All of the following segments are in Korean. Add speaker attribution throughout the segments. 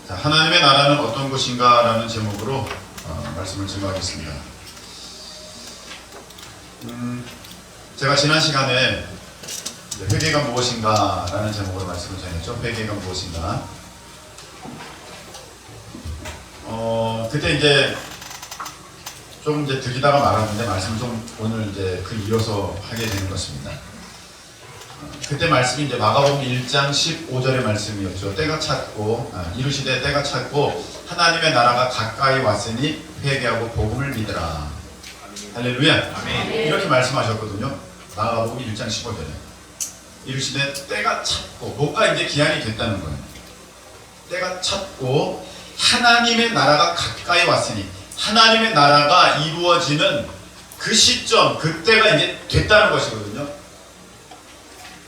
Speaker 1: 자, 하나님의 나라는 어떤 것인가 라는 제목으로 말씀을 증거하겠습니다. 제가 지난 시간에 회개가 무엇인가 라는 제목으로 말씀을 전했죠. 회개가 무엇인가. 그때 이제 좀 드리다가 말았는데 말씀을 좀 오늘 그 이어서 하게 되는 것입니다. 그때 말씀이 마가복음 1장 15절의 말씀이었죠. 때가 찼고 이르시되 때가 찼고 하나님의 나라가 가까이 왔으니 회개하고 복음을 믿으라. 할렐루야. 아멘. 이렇게 말씀하셨거든요. 마가복음 1장 15절에 이르시되 때가 찼고 뭐가 이제 기한이 됐다는 거예요. 때가 찼고 하나님의 나라가 가까이 왔으니 하나님의 나라가 이루어지는 그 시점, 그때가 이제 됐다는 것이거든요.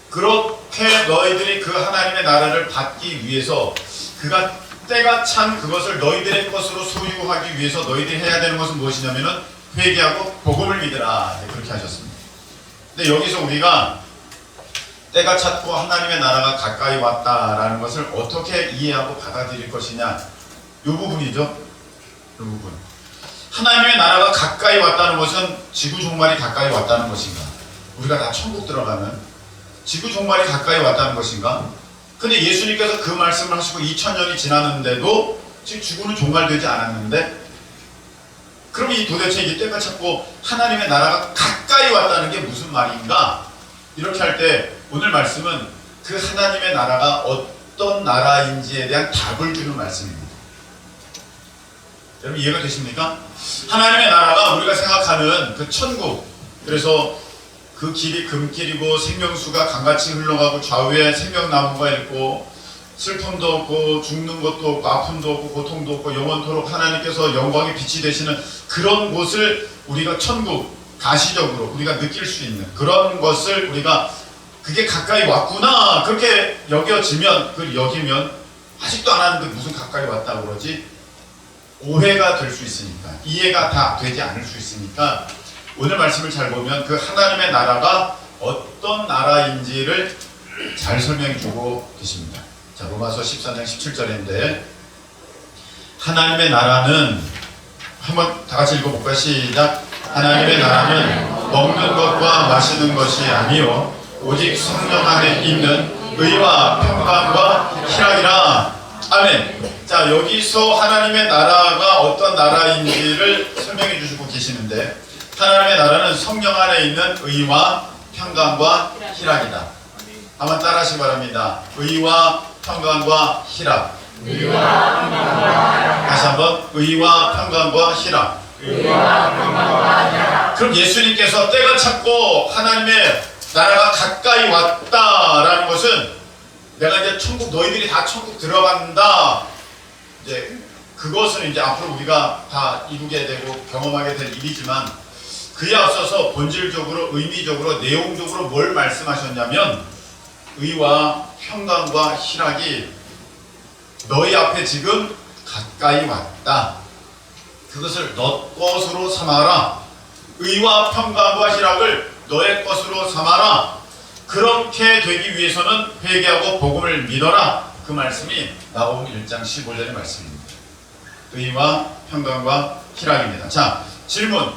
Speaker 1: 그렇게 너희들이 그 하나님의 나라를 받기 위해서 그가 때가 찬 그것을 너희들의 것으로 소유하기 위해서 너희들이 해야 되는 것은 무엇이냐면은 회개하고 복음을 믿으라. 그렇게 하셨습니다. 근데 여기서 우리가 때가 찼고 하나님의 나라가 가까이 왔다라는 것을 어떻게 이해하고 받아들일 것이냐, 이 부분이죠. 이 부분. 하나님의 나라가 가까이 왔다는 것은 지구 종말이 가까이 왔다는 것인가? 우리가 다 천국 들어가면 지구 종말이 가까이 왔다는 것인가? 근데 예수님께서 그 말씀을 하시고 2000년이 지났는데도 지금 지구는 종말되지 않았는데, 그럼 이 도대체 이게 때가 찼고 하나님의 나라가 가까이 왔다는 게 무슨 말인가? 이렇게 할 때 오늘 말씀은 그 하나님의 나라가 어떤 나라인지에 대한 답을 주는 말씀입니다. 여러분 이해가 되십니까? 하나님의 나라가 우리가 생각하는 그 천국, 그래서 그 길이 금길이고 생명수가 강같이 흘러가고 좌우에 생명나무가 있고 슬픔도 없고 죽는 것도 없고 아픔도 없고 고통도 없고 영원토록 하나님께서 영광의 빛이 되시는 그런 곳을 우리가 천국, 가시적으로 우리가 느낄 수 있는 그런 것을 우리가 그게 가까이 왔구나 그렇게 여겨지면, 그 여기면 아직도 안 하는데 무슨 가까이 왔다고 그러지? 오해가 될 수 있으니까, 이해가 다 되지 않을 수 있으니까 오늘 말씀을 잘 보면 그 하나님의 나라가 어떤 나라인지를 잘 설명해 주고 계십니다. 자, 로마서 14장 17절인데 하나님의 나라는, 한번 다 같이 읽어볼까요? 시작. 하나님의 나라는 먹는 것과 마시는 것이 아니요 오직 성령 안에 있는 의와 평강과 희락이라. 아멘. 자, 여기서 하나님의 나라가 어떤 나라인지를 설명해 주시고 계시는데 하나님의 나라는 성령 안에 있는 의와 평강과 희락이다. 한번 따라하시기 바랍니다. 의와 평강과 희락. 의와 평강과 희락. 다시 한번 의와 평강과 희락. 의와 평강과 희락. 그럼 예수님께서 때가 찼고 하나님의 나라가 가까이 왔다라는 것은 내가 이제 천국, 너희들이 다 천국 들어간다, 이제 그것은 이제 앞으로 우리가 다 이루게 되고 경험하게 될 일이지만, 그에 앞서서 본질적으로, 의미적으로, 내용적으로 뭘 말씀하셨냐면 의와 평강과 희락이 너희 앞에 지금 가까이 왔다. 그것을 너 것으로 삼아라. 의와 평강과 희락을 너의 것으로 삼아라. 그렇게 되기 위해서는 회개하고 복음을 믿어라. 그 말씀이 마가복음 1장 15절의 말씀입니다. 의와 평강과 희락입니다. 자, 질문.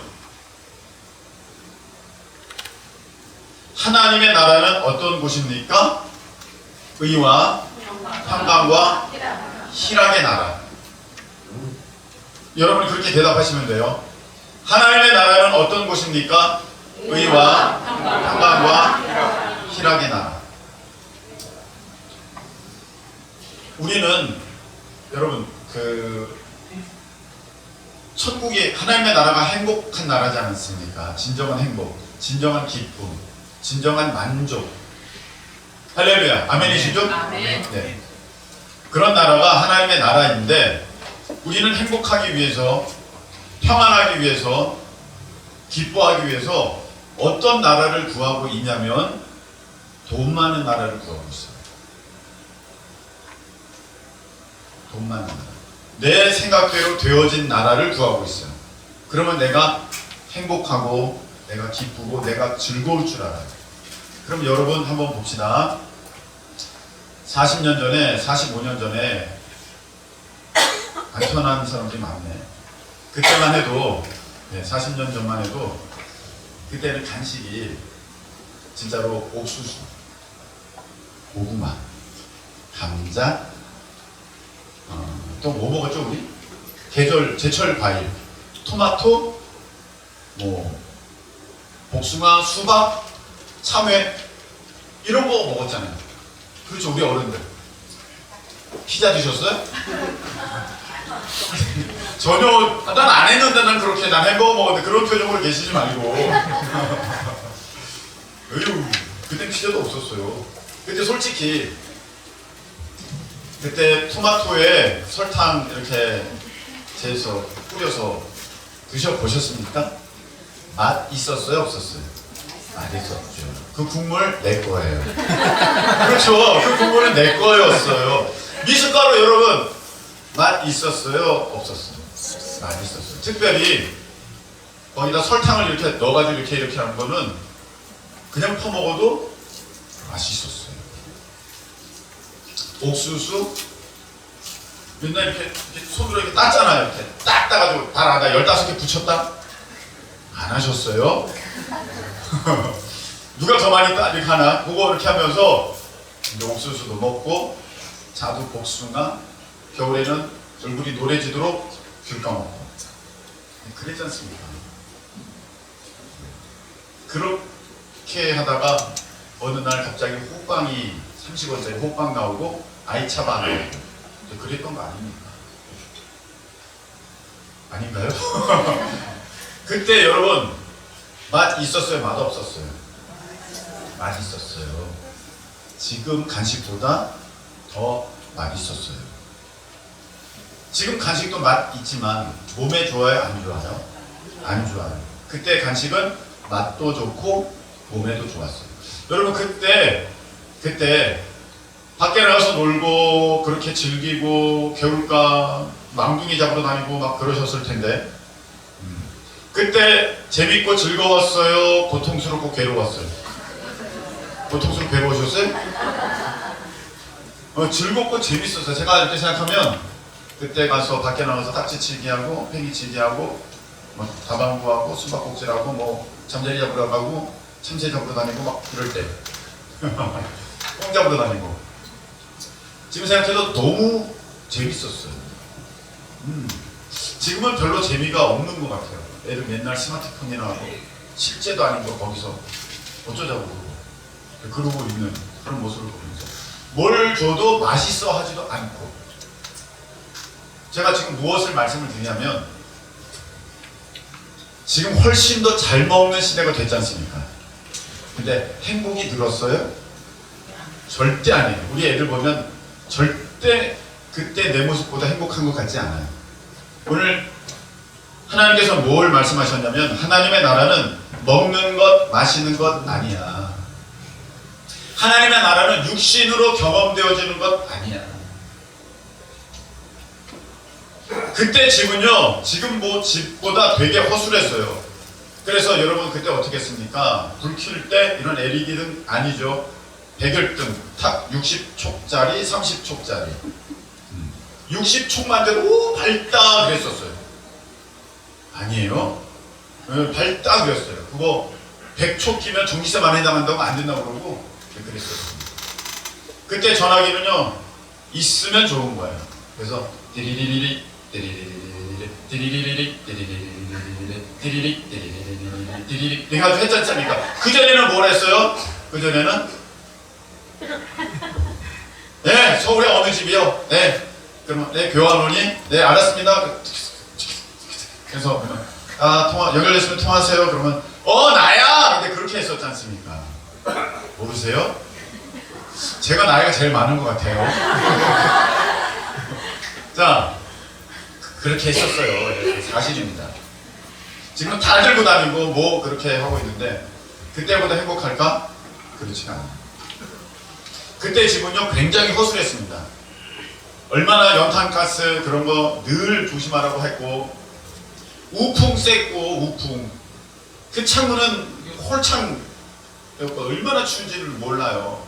Speaker 1: 하나님의 나라는 어떤 곳입니까? 의와 평강과 희락의 나라. 여러분이 그렇게 대답하시면 돼요. 하나님의 나라는 어떤 곳입니까? 의와 평강과 희락의 나라. 우리는 여러분 천국이, 하나님의 나라가 행복한 나라지 않습니까? 진정한 행복, 진정한 기쁨, 진정한 만족. 할렐루야. 아멘이시죠? 아멘. 네. 그런 나라가 하나님의 나라인데 우리는 행복하기 위해서, 평안하기 위해서, 기뻐하기 위해서 어떤 나라를 구하고 있냐면 돈 많은 나라를 구하고 있어요. 돈 많은 나라. 내 생각대로 되어진 나라를 구하고 있어요. 그러면 내가 행복하고 내가 기쁘고 내가 즐거울 줄 알아요. 그럼 여러분 한번 봅시다. 40년 전에, 45년 전에 안 태어난 사람들이 많네. 그때만 해도 40년 전만 해도 그때는 간식이 진짜로 옥수수, 고구마, 감자, 또 뭐 먹었죠 우리? 제철 과일, 토마토, 뭐 복숭아, 수박, 참외 이런 거 먹었잖아요. 그렇죠 우리 어른들. 피자 드셨어요? 전혀 난 안 했는데 난 그렇게 난 햄버거 먹었는데 그런 표정으로 계시지 말고. 어휴, 그때 피자도 없었어요. 그때 솔직히 그때 토마토에 설탕 이렇게 재서 뿌려서 드셔보셨습니까? 맛 있었어요? 없었어요? 맛 있었죠. 그 국물 내 거예요. 그렇죠. 그 국물은 내 거였어요. 미숫가루 여러분 맛 있었어요? 없었어요? 맛 있었어요. 특별히 거기다 설탕을 이렇게 넣어가지고 이렇게 하는 거는 그냥 퍼먹어도 맛있었어요. 옥수수 맨날 이렇게 손으로 이렇게 땄잖아요. 이렇게 딱 따가지고 달아다 15개 붙였다? 안 하셨어요? 누가 더 많이 따 이렇게 하나? 그거 이렇게 하면서 이제 옥수수도 먹고 자두, 복숭아, 겨울에는 얼굴이 노래지도록 귤 까먹고 그랬지 않습니까? 그렇게 하다가 어느 날 갑자기 호빵이 30원짜리 호빵 나오고 아이차바 나오고 그랬던 거 아닙니까? 아닌가요? 그때 여러분 맛 있었어요? 맛 없었어요? 맛 있었어요. 지금 간식보다 더 맛있었어요. 지금 간식도 맛 있지만 몸에 좋아요? 안 좋아요? 안 좋아요. 그때 간식은 맛도 좋고 몸에도 좋았어요. 여러분 그때 밖에 나가서 놀고 그렇게 즐기고 겨울가 망둥이 잡으러 다니고 막 그러셨을 텐데 그때 재밌고 즐거웠어요? 고통스럽고 괴로웠어요? 고통스럽고 괴로우셨어요? 즐겁고 재밌었어요. 제가 이렇게 생각하면 그때 가서 밖에 나가서 딱지치기 하고 팽이치기 하고 뭐 다방구하고 수박꼭질하고 뭐 잠자리 잡으러 가고 참새 잡으러 다니고 막 이럴 때 꽁 잡으러 다니고 지금 생각해도 너무 재밌었어요. 지금은 별로 재미가 없는 것 같아요. 애들 맨날 스마트폰이나 하고 실제도 아닌 거 거기서 어쩌자고 그러고 있는 그런 모습을 보면서 뭘 줘도 맛있어 하지도 않고 제가 지금 무엇을 말씀을 드리냐면 지금 훨씬 더 잘 먹는 시대가 됐지 않습니까? 근데 행복이 늘었어요? 절대 아니에요. 우리 애들 보면 절대 그때 내 모습보다 행복한 것 같지 않아요. 오늘 하나님께서 뭘 말씀하셨냐면 하나님의 나라는 먹는 것, 마시는 것 아니야. 하나님의 나라는 육신으로 경험되어지는 것 아니야. 그때 집은요, 지금 뭐 집보다 되게 허술했어요. 그래서 여러분 그때 어떻게 했습니까? 불 켤 때 이런 LED 등 아니죠. 백열등, 탁 60촉짜리, 30촉짜리. 60촉만 돼도 오 밝다 그랬었어요. 아니에요? 밝다 그랬어요. 그거 100촉 끼면 전기세 많이 나간다고 안 된다고 그러고 그랬었습니다. 그때 전화기는요 있으면 좋은 거예요. 그래서 띠리리리리 띠리리리리 띠리리리리 띠리리리리 띠리리 띠리리리리 띠리리 해가지고 했지 않습니까? 그전에는 뭘 했어요? 그전에는 네 서울에 어느 집이요? 네 그러면 네 교환원이 네 알았습니다. 그래서 통화 연결됐으면 통화하세요. 그러면 나야. 근데 그렇게 했었지 않습니까? 모르세요? 제가 나이가 제일 많은 것 같아요. 자 그렇게 했었어요. 사실입니다. 지금 다 들고 다니고 뭐 그렇게 하고 있는데 그때보다 행복할까? 그렇지가 않아요. 그때 집은요 굉장히 허술했습니다. 얼마나 연탄가스 그런 거 늘 조심하라고 했고 우풍 쐈고 우풍 그 창문은 홀창 얼마나 추운지를 몰라요.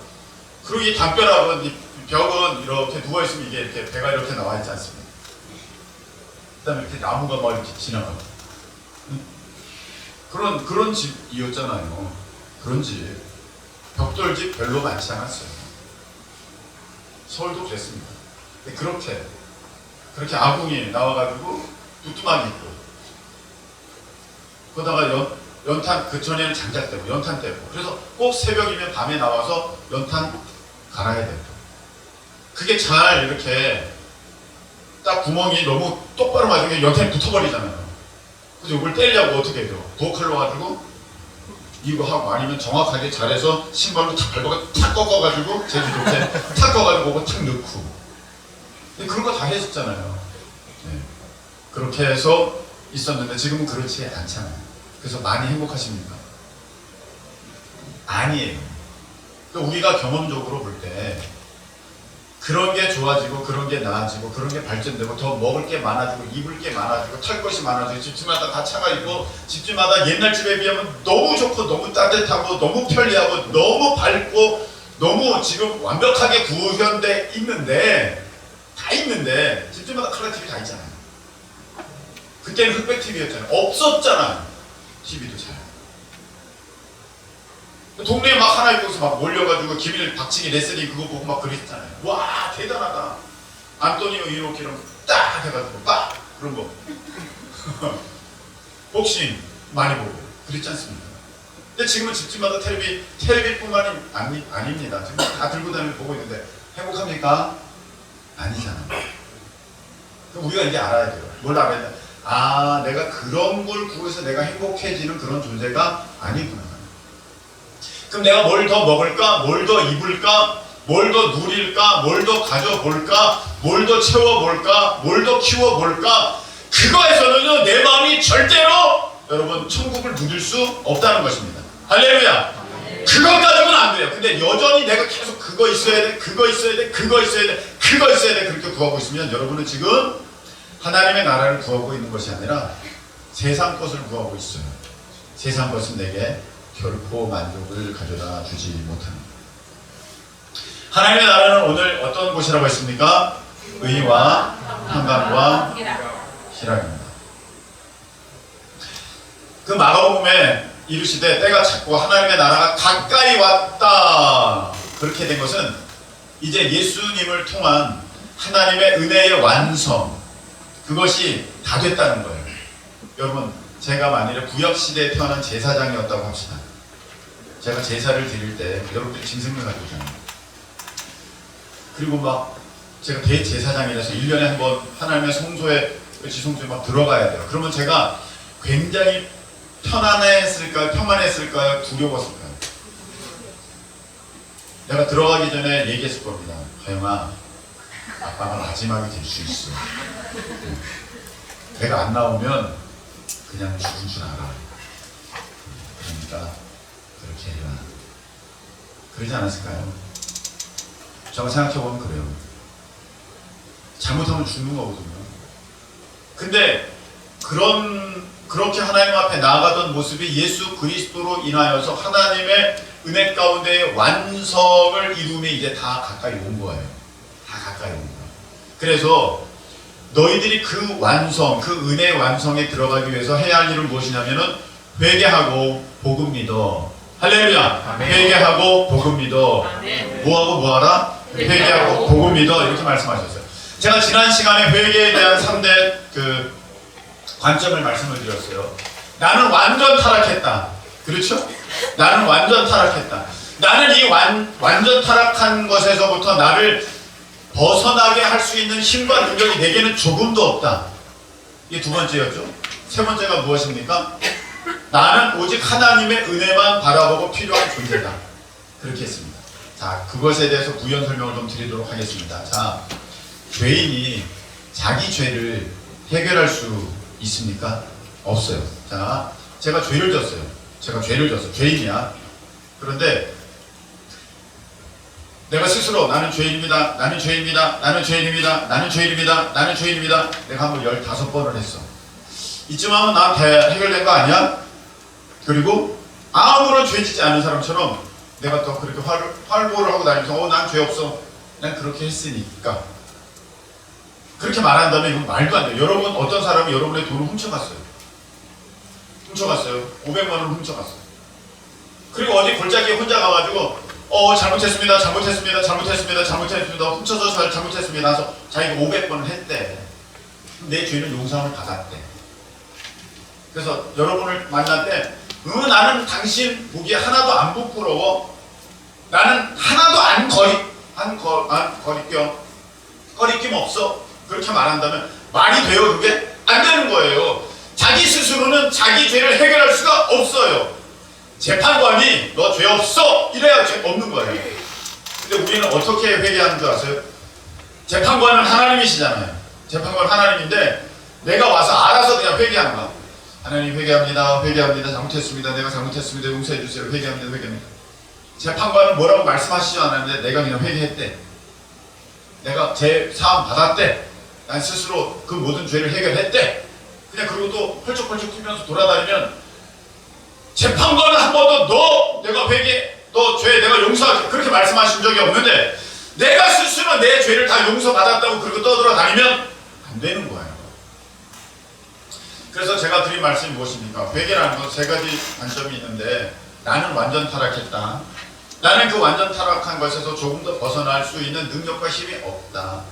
Speaker 1: 그리고 이 담벼락은 이 벽은 이렇게 누워있으면 이게 이렇게 배가 이렇게 나와 있지 않습니까? 그다음에 이렇게 나무가 막 이렇게 지나가고. 그런 집이었잖아요. 그런 집. 벽돌집 별로 많지 않았어요. 서울도 그랬습니다. 근데 그렇게 아궁이 나와가지고 뚜뚜막이 있고, 그러다가 연탄, 그 전에는 장작대고 연탄대고, 그래서 꼭 새벽이면 밤에 나와서 연탄 갈아야 되고, 그게 잘 이렇게 딱 구멍이 너무 똑바로 맞으면 연탄이 붙어버리잖아요. 그래서 이걸 떼려고 어떻게 해요? 부엌칼로 가지고 이거 하고, 아니면 정확하게 잘해서 신발로 탁 밟아가 탁 꺾어가지고, 제주 좋게 탁 꺾어가지고 그거 탁 넣고. 근데 그런 거 다 했었잖아요. 네. 그렇게 해서 있었는데 지금은 그렇지 않잖아요. 그래서 많이 행복하십니까? 아니에요. 우리가 경험적으로 볼 때 그런 게 좋아지고, 그런 게 나아지고, 그런 게 발전되고, 더 먹을 게 많아지고, 입을 게 많아지고, 탈 것이 많아지고, 집집마다 다 차가 있고, 집집마다 옛날 집에 비하면 너무 좋고, 너무 따뜻하고, 너무 편리하고, 너무 밝고, 너무 지금 완벽하게 구현돼 있는데, 다 있는데, 집집마다 컬러 TV 다 있잖아요. 그때는 흑백 TV였잖아요. 없었잖아요. TV도 잘. 동네에 막 하나 있고서 막 몰려가지고 김일 박치기 레슬링 그거 보고 막 그랬잖아요. 와, 대단하다. 안토니오 이노키랑 딱 해가지고 빡 그런 거. 복싱 많이 보고 그랬지 않습니까? 근데 지금은 집집마다 텔레비뿐만이 아닙니다. 지금 다 들고 다니면서 보고 있는데 행복합니까? 아니잖아요. 그럼 우리가 이제 알아야 돼요. 뭘 알아야 돼? 아, 내가 그런 걸 구해서 내가 행복해지는 그런 존재가 아니구나. 그럼 내가 뭘 더 먹을까? 뭘 더 입을까? 뭘 더 누릴까? 뭘 더 가져볼까? 뭘 더 채워볼까? 뭘 더 키워볼까? 그거에서는요, 내 마음이 절대로 여러분 천국을 누릴 수 없다는 것입니다. 할렐루야. 그것 가지고는 안 돼요. 근데 여전히 내가 계속 그거 있어야 돼, 그거 있어야 돼, 그거 있어야 돼, 그거 있어야 돼, 그렇게 구하고 있으면 여러분은 지금 하나님의 나라를 구하고 있는 것이 아니라 세상 것을 구하고 있어요. 세상 것은 내게 결코 만족을 가져다 주지 못합니다. 하나님의 나라는 오늘 어떤 곳이라고 했습니까? 의와 평강과 희락입니다. 그 마가복음에 이르시되 때가 찼고 하나님의 나라가 가까이 왔다. 그렇게 된 것은 이제 예수님을 통한 하나님의 은혜의 완성, 그것이 다 됐다는 거예요. 여러분, 제가 만일에 구약시대에 태어난 제사장이었다고 합시다. 제가 제사를 드릴 때 여러분들이 짐승을 가지고 오잖아요. 그리고 막 제가 대제사장이라서 1년에 한 번 하나님의 지성소에 막 들어가야 돼요. 그러면 제가 굉장히 편안했을까요? 평안했을까요? 두려웠을까요? 내가 들어가기 전에 얘기했을 겁니다. 하영아, 아빠가 마지막이 될 수 있어. 내가 안 나오면 그냥 죽은 줄 알아. 그러니까 그렇게 해라. 그러지 않았을까요? 제가 생각해보면 그래요. 잘못하면 죽는 거거든요. 근데 그렇게 하나님 앞에 나아가던 모습이 예수 그리스도로 인하여서 하나님의 은혜 가운데의 완성을 이루면 이제 다 가까이 온 거예요. 다 가까이 온 거예요. 그래서 너희들이 그 완성, 그 은혜의 완성에 들어가기 위해서 해야 할 일은 무엇이냐면은 회개하고 복음 믿어. 할렐루야. 아멘. 회개하고 복음 믿어. 아멘. 뭐하고 뭐하라? 회개하고 복음 믿어. 이렇게 말씀하셨어요. 제가 지난 시간에 회개에 대한 3대 그 관점을 말씀을 드렸어요. 나는 완전 타락했다. 그렇죠? 나는 완전 타락했다. 나는 이 완전 타락한 것에서부터 나를 벗어나게 할 수 있는 힘과 능력이 내게는 조금도 없다. 이게 두 번째였죠. 세 번째가 무엇입니까? 나는 오직 하나님의 은혜만 바라보고 필요한 존재다. 그렇게 했습니다. 자, 그것에 대해서 부연 설명을 좀 드리도록 하겠습니다. 자, 죄인이 자기 죄를 해결할 수 있습니까? 없어요. 자, 제가 죄를 졌어요. 죄인이야. 그런데 내가 스스로 나는 죄인입니다. 나는 죄인입니다. 나는 죄인입니다. 나는 죄인입니다. 나는 죄인입니다. 내가 한번 15번을 했어. 이쯤 하면 난 해결된 거 아니야? 그리고 아무런 죄 짓지 않은 사람처럼 내가 또 그렇게 활보를 하고 다니면서 난 죄 없어. 난 그렇게 했으니까. 그렇게 말한다면 이건 말도 안 돼요. 여러분, 어떤 사람이 여러분의 돈을 훔쳐갔어요. 500만 원을 훔쳐갔어요. 그리고 어디 골짜기에 혼자 가가지고 잘못했습니다. 훔쳐서 잘못했습니다. 해서 자기가 500번을 했대. 내 죄는 용서함을 받았대. 그래서 여러분을 만날 때 나는 당신 보기에 하나도 안 부끄러워. 나는 하나도 거리낌 없어. 그렇게 말한다면 말이 돼요? 그게 안 되는 거예요. 자기 스스로는 자기 죄를 해결할 수가 없어요. 재판관이 너 죄 없어 이래야 죄 없는 거예요. 근데 우리는 어떻게 회개하는 줄 아세요? 재판관은 하나님이시잖아요. 재판관 하나님인데 내가 와서 알아서 그냥 회개하는 거야. 하나님 회개합니다. 잘못했습니다. 내가 잘못했습니다. 용서해 주세요. 회개합니다. 재판관은 뭐라고 말씀하시지 않았는데 내가 그냥 회개했대. 내가 제 사함 받았대. 난 스스로 그 모든 죄를 해결했대. 그냥 그리고 또 펄쩍펄쩍 뛰면서 돌아다니면 재판관은 한 번도 너 죄 내가 용서할게 그렇게 말씀하신 적이 없는데 내가 스스로 내 죄를 다 용서받았다고 그러고 떠돌아다니면 안 되는 거예요. 그래서 제가 드린 말씀이 무엇입니까? 회개라는 건 세 가지 관점이 있는데 나는 완전 타락했다. 나는 그 완전 타락한 것에서 조금 더 벗어날 수 있는 능력과 힘이 없다.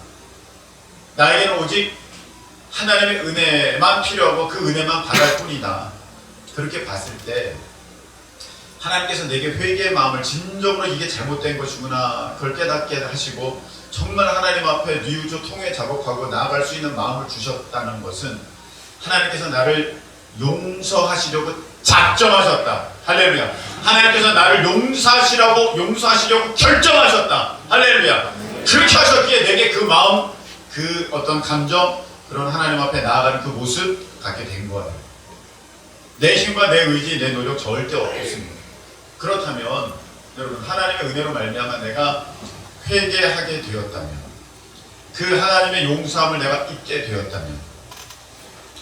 Speaker 1: 나에게는 오직 하나님의 은혜만 필요하고 그 은혜만 바랄 뿐이다. 그렇게 봤을 때 하나님께서 내게 회개의 마음을 진정으로 이게 잘못된 것이구나 그걸 깨닫게 하시고 정말 하나님 앞에 뉘우쳐 통회 작업하고 나아갈 수 있는 마음을 주셨다는 것은 하나님께서 나를 용서하시려고 작정하셨다. 할렐루야. 하나님께서 나를 용서하시려고 결정하셨다. 할렐루야. 그렇게 하셨기에 내게 그 마음, 그 어떤 감정, 그런 하나님 앞에 나아가는 그 모습 갖게 된 거예요. 내 힘과 내 의지, 내 노력 절대 없습니다. 그렇다면 여러분 하나님의 은혜로 말미암아 내가 회개하게 되었다면 그 하나님의 용서함을 내가 입게 되었다면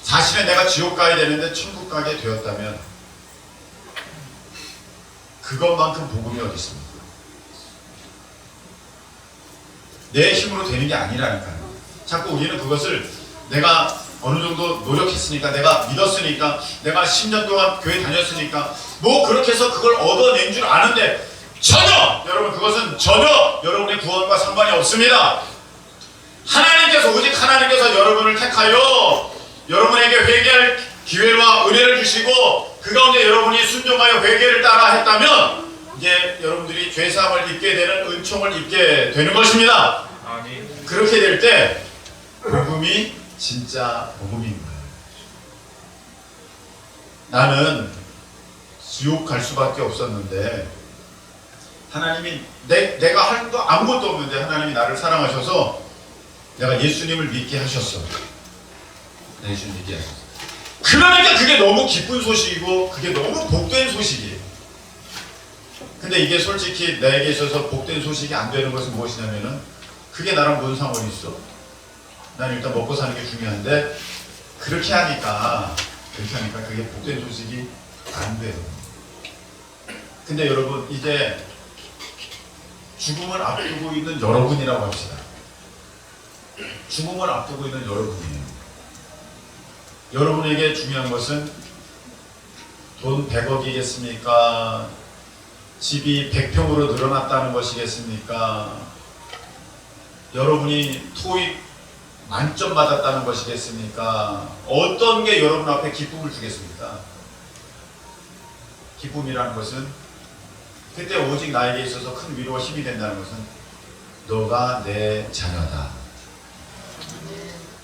Speaker 1: 사실은 내가 지옥 가야 되는데 천국 가게 되었다면 그것만큼 복음이 어디 있습니까? 내 힘으로 되는 게 아니라니까요. 자꾸 우리는 그것을 내가 어느 정도 노력했으니까 내가 믿었으니까 내가 10년 동안 교회 다녔으니까 뭐 그렇게 해서 그걸 얻어낸 줄 아는데 전혀 여러분 그것은 전혀 여러분의 구원과 상관이 없습니다. 오직 하나님께서 여러분을 택하여 여러분에게 회개할 기회와 은혜를 주시고 그 가운데 여러분이 순종하여 회개를 따라 했다면 이제 여러분들이 죄사함을 입게 되는 은총을 입게 되는 것입니다. 아멘. 그렇게 될 때 복음이 진짜 복음인 거예요. 나는 지옥 갈 수밖에 없었는데 하나님이 내가 할 거 아무것도 없는데 하나님이 나를 사랑하셔서 내가 예수님을 믿게 하셨어. 예수님 믿게 하셨어. 그러니까 그게 너무 기쁜 소식이고 그게 너무 복된 소식이에요. 근데 이게 솔직히 나에게 있어서 복된 소식이 안 되는 것은 무엇이냐면은 그게 나랑 뭔 상관이 있어? 난 일단 먹고 사는 게 중요한데 그렇게 하니까 그게 복된 소식이 안 돼요. 근데 여러분 이제 죽음을 앞두고 있는 여러분이라고 합시다. 죽음을 앞두고 있는 여러분이에요. 여러분에게 중요한 것은 돈 100억이겠습니까? 집이 100평으로 늘어났다는 것이겠습니까? 여러분이 토익 만점 받았다는 것이겠습니까? 어떤 게 여러분 앞에 기쁨을 주겠습니까? 기쁨이라는 것은 그때 오직 나에게 있어서 큰 위로와 힘이 된다는 것은 너가 내 자녀다.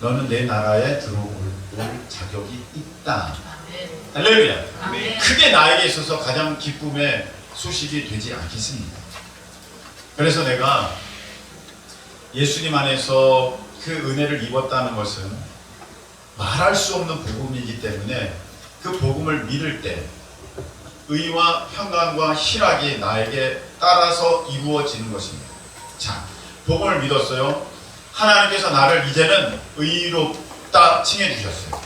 Speaker 1: 너는 내 나라에 들어올 자격이 있다. 할렐루야. 그게 나에게 있어서 가장 기쁨의 소식이 되지 않겠습니까? 그래서 내가 예수님 안에서 그 은혜를 입었다는 것은 말할 수 없는 복음이기 때문에 그 복음을 믿을 때 의와 평강과 희락이 나에게 따라서 이루어지는 것입니다. 자, 복음을 믿었어요. 하나님께서 나를 이제는 의롭다 칭해 주셨어요.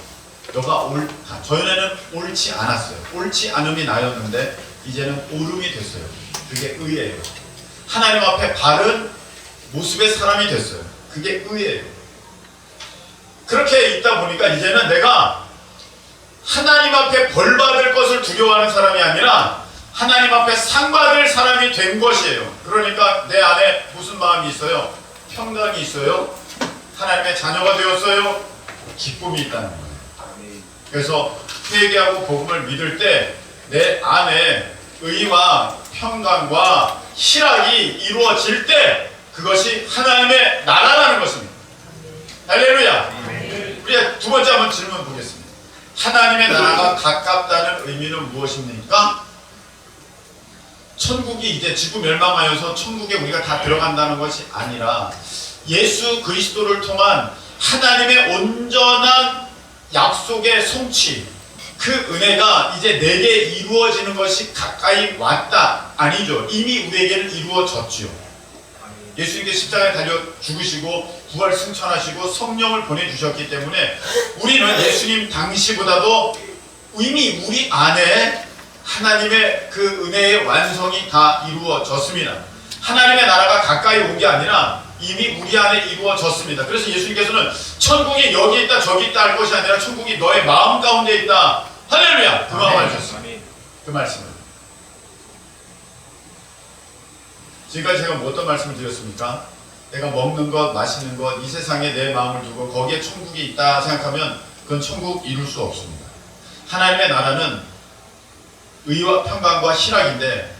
Speaker 1: 너가 옳다. 전에는 옳지 않았어요. 옳지 않음이 나였는데 이제는 옳음이 됐어요. 그게 의예요. 하나님 앞에 바른 모습의 사람이 됐어요. 그게 의예요. 그렇게 있다 보니까 이제는 내가 하나님 앞에 벌 받을 것을 두려워하는 사람이 아니라 하나님 앞에 상 받을 사람이 된 것이에요. 그러니까 내 안에 무슨 마음이 있어요? 평강이 있어요. 하나님의 자녀가 되었어요. 기쁨이 있다는 거예요. 그래서 회개하고 복음을 믿을 때 내 안에 의와 평강과 희락이 이루어질 때 그것이 하나님의 나라라는 것입니다. 할렐루야. 우리 두 번째 한번 질문 보겠습니다. 하나님의 나라가 가깝다는 의미는 무엇입니까? 천국이 이제 지구 멸망하여서 천국에 우리가 다 들어간다는 것이 아니라 예수 그리스도를 통한 하나님의 온전한 약속의 성취, 그 은혜가 이제 내게 이루어지는 것이 가까이 왔다. 아니죠. 이미 우리에게는 이루어졌지요. 예수님께 십자가에 달려 죽으시고 부활 승천하시고 성령을 보내주셨기 때문에 우리는 예수님 당시보다도 이미 우리 안에 하나님의 그 은혜의 완성이 다 이루어졌습니다. 하나님의 나라가 가까이 온 게 아니라 이미 우리 안에 이루어졌습니다. 그래서 예수님께서는 천국이 여기 있다 저기 있다 할 것이 아니라 천국이 너의 마음 가운데 있다. 할렐루야. 그 마음을 주셨습니다. 그 말씀을. 지금까지 제가 뭐 어떤 말씀을 드렸습니까? 내가 먹는 것, 마시는 것, 이 세상에 내 마음을 두고 거기에 천국이 있다 생각하면 그건 천국 이룰 수 없습니다. 하나님의 나라는 의와 평강과 희락인데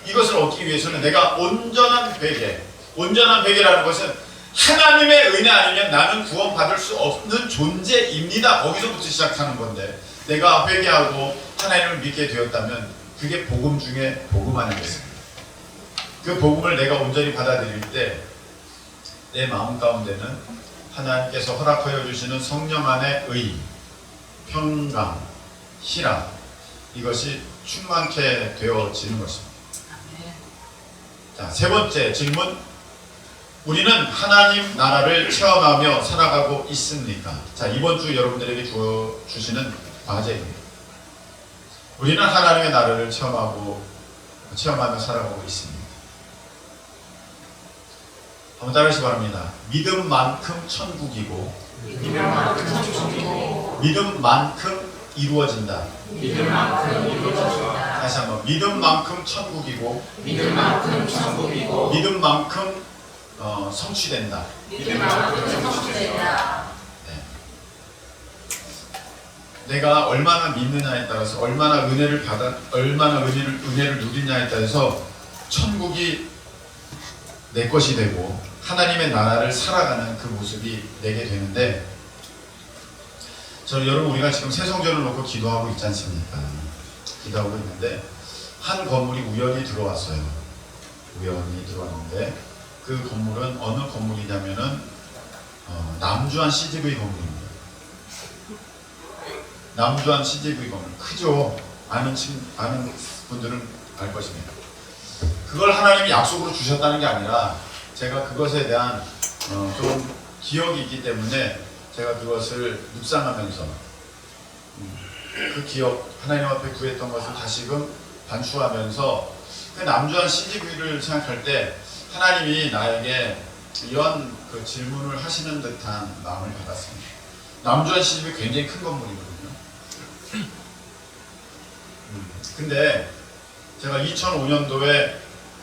Speaker 1: 이것을 얻기 위해서는 내가 온전한 회개, 온전한 회개라는 것은 하나님의 은혜 아니면 나는 구원받을 수 없는 존재입니다. 거기서부터 시작하는 건데 내가 회개하고 하나님을 믿게 되었다면 그게 복음 중에 복음 아니겠습니까? 그 복음을 내가 온전히 받아들일 때 내 마음 가운데는 하나님께서 허락하여 주시는 성령 안의 의, 평강, 희락 이것이 충만케 되어지는 것입니다. 자, 세 번째 질문. 우리는 하나님 나라를 체험하며 살아가고 있습니까? 자, 이번 주 여러분들에게 주시는 과제입니다. 우리는 하나님의 나라를 체험하며 살아가고 있습니다. 한번 따라하시기 바랍니다. 믿음만큼 천국이고 믿음만큼 이루어진다. 다시 한번. 믿음만큼 천국이고 믿음만큼 성취된다. 네. 내가 얼마나 믿느냐에 따라서 얼마나 은혜를 누리냐에 따라서 천국이 내 것이 되고 하나님의 나라를 살아가는 그 모습이 내게 되는데, 저는 여러분 우리가 지금 새 성전을 놓고 기도하고 있지 않습니까? 기도하고 있는데 한 건물이 우연히 들어왔어요. 우연히 들어왔는데 그 건물은 어느 건물이냐면은 남주한 CGV 건물입니다. 남주한 CGV 건물 크죠? 아는 분들은 알 것입니다. 그걸 하나님이 약속으로 주셨다는 게 아니라 제가 그것에 대한 좀 기억이 있기 때문에 제가 그것을 묵상하면서 그 기억, 하나님 앞에 구했던 것을 다시금 반추하면서 그 남주한 CGV를 생각할 때 하나님이 나에게 이런 그 질문을 하시는 듯한 마음을 받았습니다. 남주한 CGV 굉장히 큰 건물이거든요. 근데 제가 2005년도에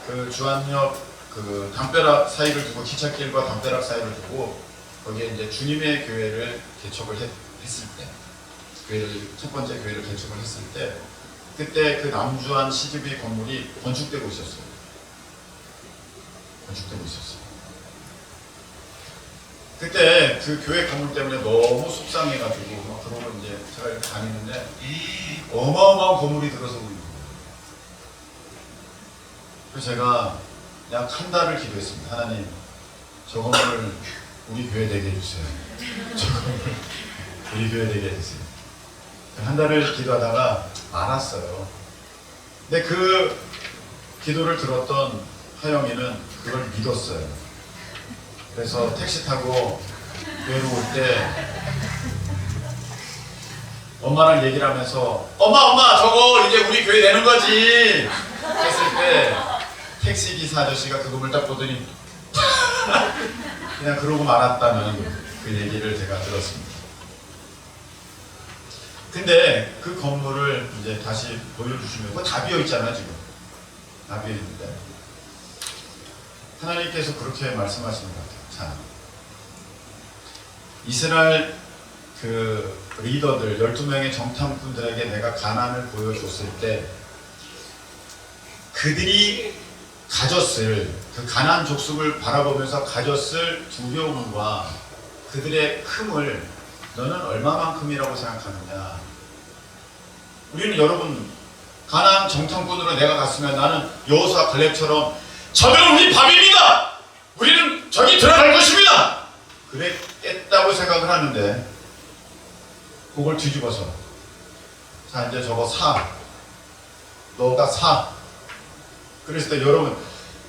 Speaker 1: 그 주안역 그 담벼락 사이를 두고, 기찻길과 담벼락 사이를 두고 거기에 이제 주님의 교회를 개척을 했을 때, 첫 번째 교회를 개척을 했을 때, 그때 그 남주한 CGV 건물이 건축되고 있었어요. 그때 그 교회 건물 때문에 너무 속상해가지고 막 그러고 이제 제가 이렇게 다니는데 어마어마한 건물이 들어서고 있는 거예요. 그래서 제가 약 한 달을 기도했습니다. 하나님, 저 건물을 우리 교회 되게 해주세요. 저 건물 우리 교회 되게 해주세요. 한 달을 기도하다가 말았어요. 근데 그 기도를 들었던 하영이는 그걸 믿었어요. 그래서 택시 타고 교회로 올 때 엄마랑 얘기를 하면서 엄마 저거 이제 우리 교회 되는 거지 했을 때 택시 기사 아저씨가 그 건물 딱 보더니 그냥 그러고 말았다는 그 얘기를 제가 들었습니다. 근데 그 건물을 이제 다시 보여주시면 그거 다 비어있잖아 지금. 다 비어있는데 하나님께서 그렇게 말씀하시는 것 같아요. 자, 이스라엘 그 리더들 12명의 정탐꾼들에게 내가 가나안을 보여줬을 때 그들이 가졌을 그 가나안 족속을 바라보면서 가졌을 두려움과 그들의 흠을 너는 얼마만큼이라고 생각하느냐. 우리는 여러분 가나안 정탐꾼으로 내가 갔으면 나는 여호수아 갈렙처럼 저들은 우리 밥입니다. 우리는 저기 들어갈 것입니다. 그랬겠다고 생각을 하는데 그걸 뒤집어서 자 이제 저거 사. 너가 사. 그랬을 때 여러분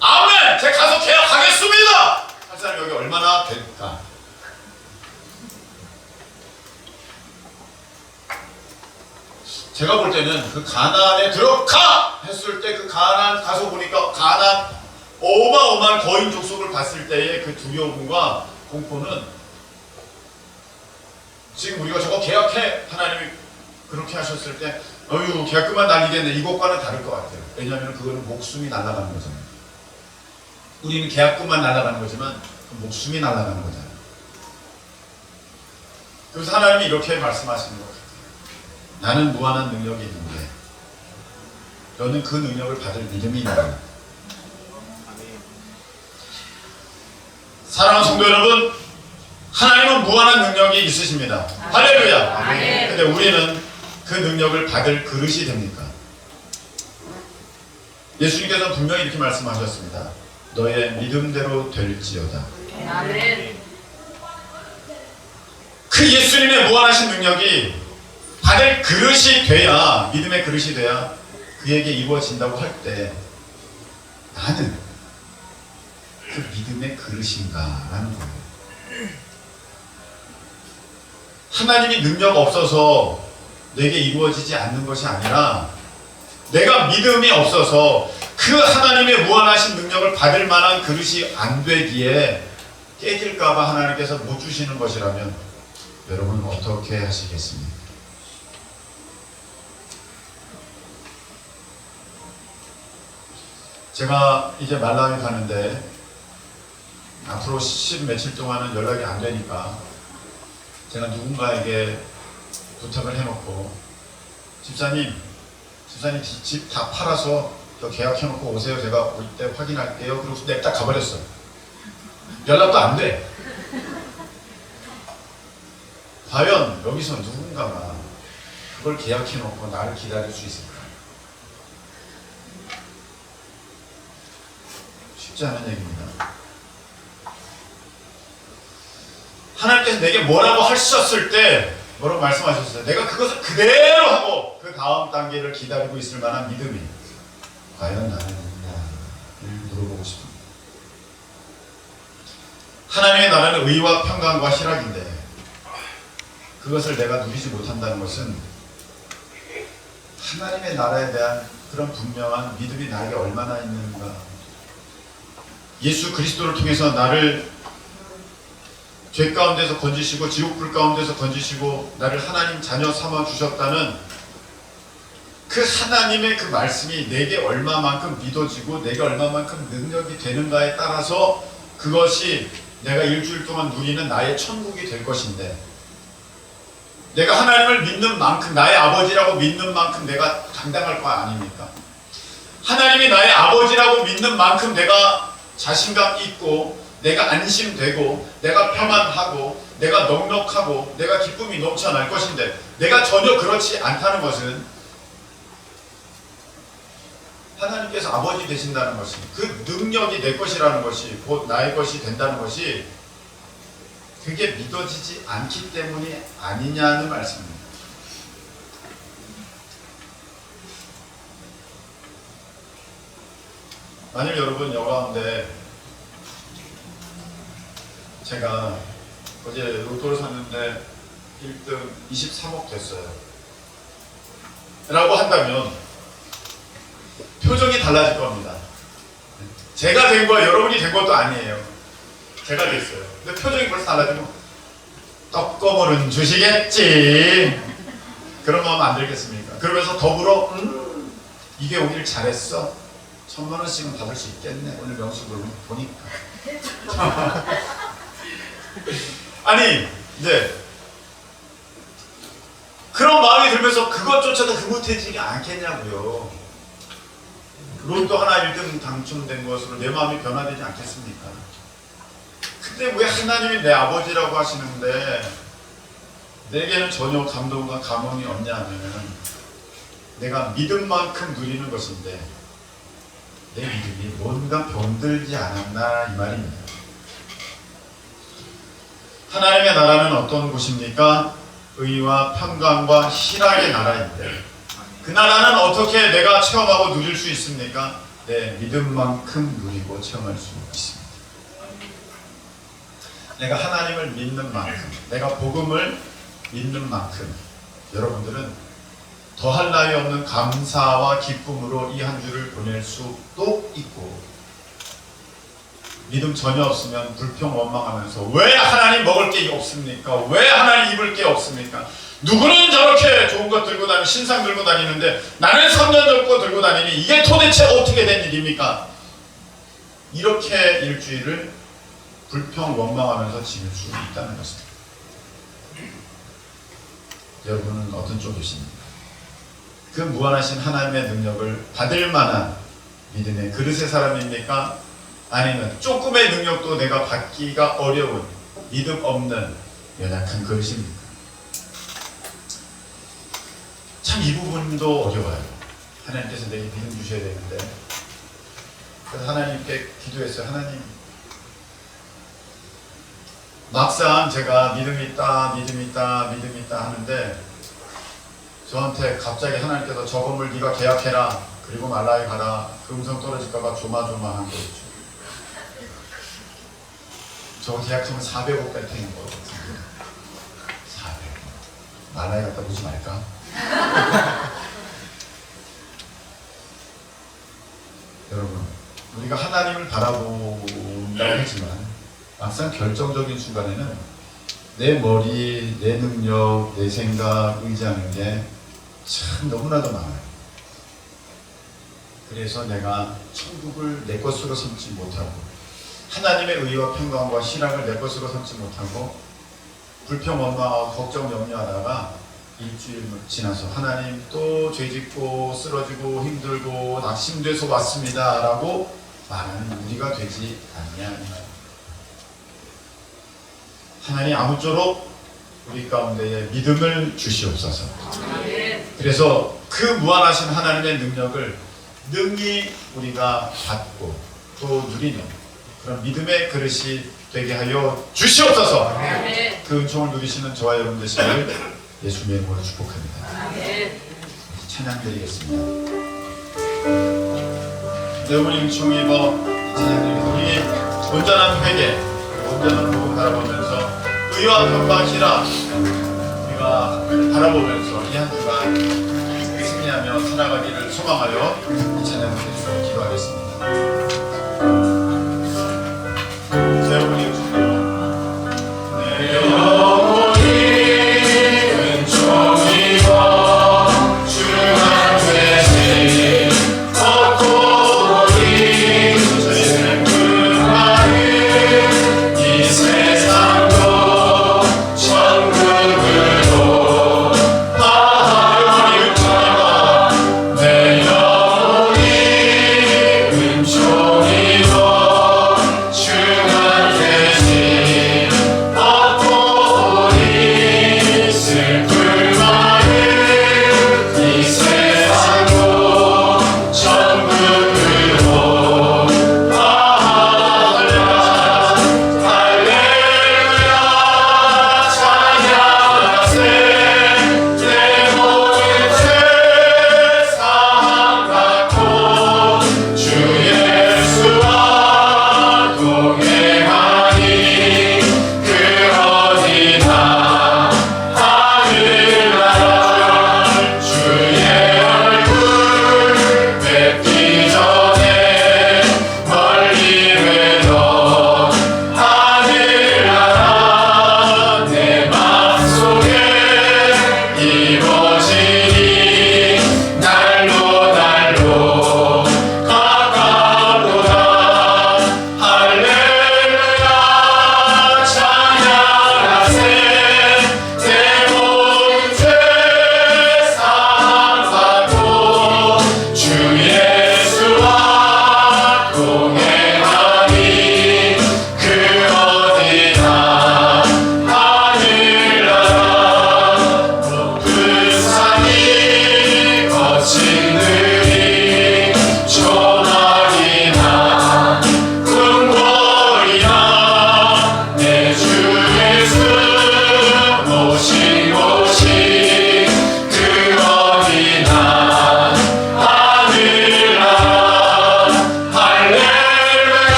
Speaker 1: 아멘! 제가 가서 계약하겠습니다! 할 사람이 여기 얼마나 될까? 제가 볼 때는 그 가나안에 들어가! 했을 때 그 가나안 가서 보니까 가나안 어마어마한 거인 족속을 봤을 때의 그 두려움과 공포는 지금 우리가 저거 계약해! 하나님이 그렇게 하셨을 때 어휴 계약금만 날리겠네 이것과는 다를 것 같아요. 왜냐하면 그거는 목숨이 날아가는 거잖아요. 우리는 계약금만 날아가는 거지만 목숨이 날아가는 거잖아요. 그래서 하나님이 이렇게 말씀하시는 것 같아요. 나는 무한한 능력이 있는데 너는 그 능력을 받을 믿음이 있느냐. 사랑하는 성도 여러분, 하나님은 무한한 능력이 있으십니다. 할렐루야. 근데 우리는 그 능력을 받을 그릇이 됩니까? 예수님께서는 분명히 이렇게 말씀하셨습니다. 너의 믿음대로 될지어다. 그 예수님의 무한하신 능력이 받을 그릇이 돼야, 믿음의 그릇이 돼야 그에게 이루어진다고 할 때 나는 그 믿음의 그릇인가 라는 거예요. 하나님이 능력 없어서 내게 이루어지지 않는 것이 아니라 내가 믿음이 없어서 그 하나님의 무한하신 능력을 받을 만한 그릇이 안 되기에 깨질까봐 하나님께서 못 주시는 것이라면 여러분 어떻게 하시겠습니까? 제가 이제 말라위 가는데 앞으로 10 며칠 동안은 연락이 안 되니까 제가 누군가에게 부탁을 해놓고 집사님 집 다 팔아서 또 계약해놓고 오세요. 제가 올 때 확인할게요. 그리고 냅다 가버렸어. 연락도 안 돼. 과연 여기서 누군가가 그걸 계약해놓고 나를 기다릴 수 있을까? 쉽지 않은 얘기입니다. 하나님께서 내게 뭐라고 하셨을 때 뭐라고 말씀하셨어요? 내가 그것을 그대로 하고 그 다음 단계를 기다리고 있을 만한 믿음이 과연 나는 있냐를 물어보고 싶습니다. 하나님의 나라는 의와 평강과 희락인데 그것을 내가 누리지 못한다는 것은 하나님의 나라에 대한 그런 분명한 믿음이 나에게 얼마나 있는가. 예수 그리스도를 통해서 나를 죄 가운데서 건지시고 지옥불 가운데서 건지시고 나를 하나님 자녀 삼아 주셨다는 그 하나님의 그 말씀이 내게 얼마만큼 믿어지고 내게 얼마만큼 능력이 되는가에 따라서 그것이 내가 일주일 동안 누리는 나의 천국이 될 것인데 내가 하나님을 믿는 만큼 나의 아버지라고 믿는 만큼 내가 당당할 거 아닙니까? 하나님이 나의 아버지라고 믿는 만큼 내가 자신감 있고 내가 안심되고 내가 평안하고 내가 넉넉하고 내가 기쁨이 넘쳐날 것인데 내가 전혀 그렇지 않다는 것은 하나님께서 아버지 되신다는 것이 그 능력이 내 것이라는 것이 곧 나의 것이 된다는 것이 그게 믿어지지 않기 때문이 아니냐는 말씀입니다. 만일 여러분 여가운데 제가 어제 로또를 샀는데 1등 23억 됐어요 라고 한다면 표정이 달라질 겁니다. 제가 된 거 여러분이 된 것도 아니에요. 제가 됐어요. 근데 표정이 벌써 달라지면 떡고물은 주시겠지. 그런 마음 안 들겠습니까? 그러면서 더불어 이게 오길 잘했어. 1000만원씩은 받을 수 있겠네. 오늘 명수를 보니까. 아니 이제 그런 마음이 들면서 그것조차도 흐뭇해지지 않겠냐고요. 로또 하나 1등 당첨된 것으로 내 마음이 변화되지 않겠습니까? 근데 왜 하나님이 내 아버지라고 하시는데 내게는 전혀 감동과 감흥이 없냐면 내가 믿음만큼 누리는 것인데 내 믿음이 뭔가 병들지 않았나 이 말입니다. 하나님의 나라는 어떤 곳입니까? 의와 평강과 희락의 나라인데 그 나라는 어떻게 내가 체험하고 누릴 수 있습니까? 내 믿음만큼 누리고 체험할 수 있습니다. 내가 하나님을 믿는 만큼, 내가 복음을 믿는 만큼 여러분들은 더할 나위 없는 감사와 기쁨으로 이 한 주를 보낼 수도 있고 믿음 전혀 없으면 불평 원망하면서 왜 하나님 먹을 게 없습니까? 왜 하나님 입을 게 없습니까? 누구는 저렇게 좋은 것 들고 다니고 신상 들고 다니는데 나는 3년 전거 들고 다니니 이게 도대체 어떻게 된 일입니까? 이렇게 일주일을 불평 원망하면서 지낼 수 있다는 것입니다. 여러분은 어떤 쪽이십니까? 그 무한하신 하나님의 능력을 받을 만한 믿음의 그릇의 사람입니까? 아니면 조금의 능력도 내가 받기가 어려운 믿음 없는 연약한 그릇입니까? 참 이 부분도 어려워요. 하나님께서 내게 믿음 주셔야 되는데 그래서 하나님께 기도했어요. 하나님 막상 제가 믿음 있다 하는데 저한테 갑자기 하나님께서 저 건물 네가 계약해라 그리고 말라에 가라 그 음성 떨어질까봐 조마조마한 거 있죠. 저거 계약하면 400억 뺄 테는 거 같은데 400억 말라에 갖다 보지 말까? 여러분 우리가 하나님을 바라본다고 하지만 막상 결정적인 순간에는 내 머리, 내 능력, 내 생각 의지하는 게 참 너무나도 많아요. 그래서 내가 천국을 내 것으로 삼지 못하고 하나님의 의와 평강과 희락을 내 것으로 삼지 못하고 불평 원망하고 걱정 염려하다가 일주일 지나서 하나님 또 죄짓고 쓰러지고 힘들고 낙심돼서 왔습니다 라고 말하는 우리가 되지 않냐. 하나님 아무쪼록 우리 가운데에 믿음을 주시옵소서. 그래서 그 무한하신 하나님의 능력을 능히 우리가 받고 또 누리는 그런 믿음의 그릇이 되게 하여 주시옵소서. 그 은총을 누리시는 저와 여러분 되시기를 예수님의 이름으로 축복합니다. 찬양 드리겠습니다. 여러분이 은총 입어 찬양 드리겠습니다. 우리 온전한 회개, 온전한 복음 바라보면서 의와 평강 희락 우리가 바라보면서 이 한 주간 승리하며 살아가기를 소망하여 이 찬양 드리면서 기도하겠습니다.